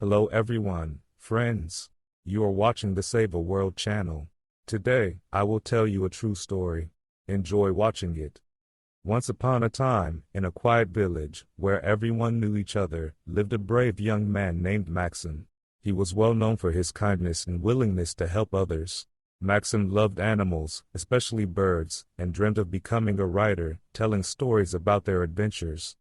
Hello everyone, friends. You are watching the Save a World channel. Today, I will tell you a true story. Enjoy watching it. Once upon a time, in a quiet village, where everyone knew each other, lived a brave young man named Maxim. He was well known for his kindness and willingness to help others. Maxim loved animals, especially birds, and dreamt of becoming a writer, telling stories about their adventures.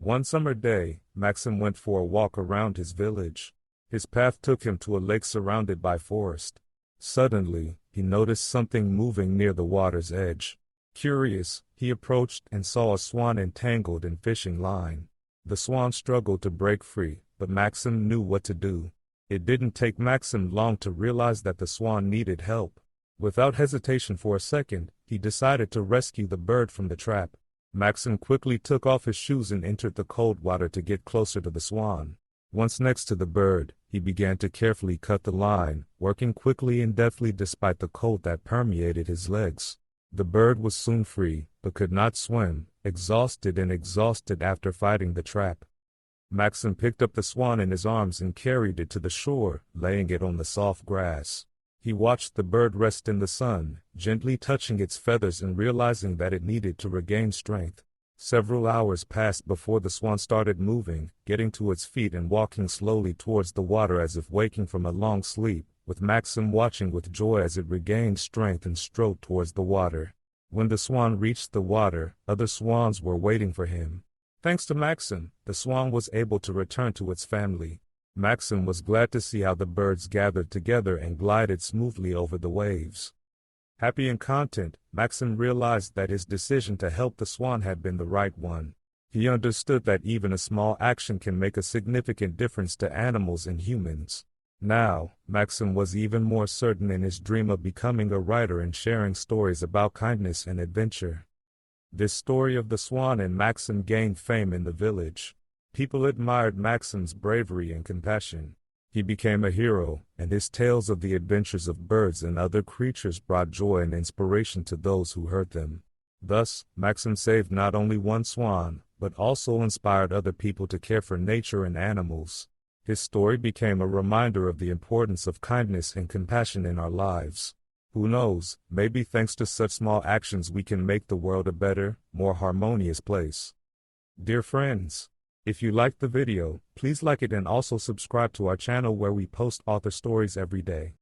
One summer day, Maxim went for a walk around his village. His path took him to a lake surrounded by forest. Suddenly, he noticed something moving near the water's edge. Curious, he approached and saw a swan entangled in fishing line. The swan struggled to break free, but Maxim knew what to do. It didn't take Maxim long to realize that the swan needed help. Without hesitation for a second, he decided to rescue the bird from the trap. Maxim quickly took off his shoes and entered the cold water to get closer to the swan. Once next to the bird, he began to carefully cut the line, working quickly and deftly despite the cold that permeated his legs. The bird was soon free, but could not swim, exhausted after fighting the trap. Maxim picked up the swan in his arms and carried it to the shore, laying it on the soft grass. He watched the bird rest in the sun, gently touching its feathers and realizing that it needed to regain strength. Several hours passed before the swan started moving, getting to its feet and walking slowly towards the water as if waking from a long sleep, with Maxim watching with joy as it regained strength and strode towards the water. When the swan reached the water, other swans were waiting for him. Thanks to Maxim, the swan was able to return to its family. Maxim was glad to see how the birds gathered together and glided smoothly over the waves. Happy and content, Maxim realized that his decision to help the swan had been the right one. He understood that even a small action can make a significant difference to animals and humans. Now, Maxim was even more certain in his dream of becoming a writer and sharing stories about kindness and adventure. This story of the swan and Maxim gained fame in the village. People admired Maxim's bravery and compassion. He became a hero, and his tales of the adventures of birds and other creatures brought joy and inspiration to those who heard them. Thus, Maxim saved not only one swan, but also inspired other people to care for nature and animals. His story became a reminder of the importance of kindness and compassion in our lives. Who knows, maybe thanks to such small actions we can make the world a better, more harmonious place. Dear friends, if you liked the video, please like it and also subscribe to our channel where we post author stories every day.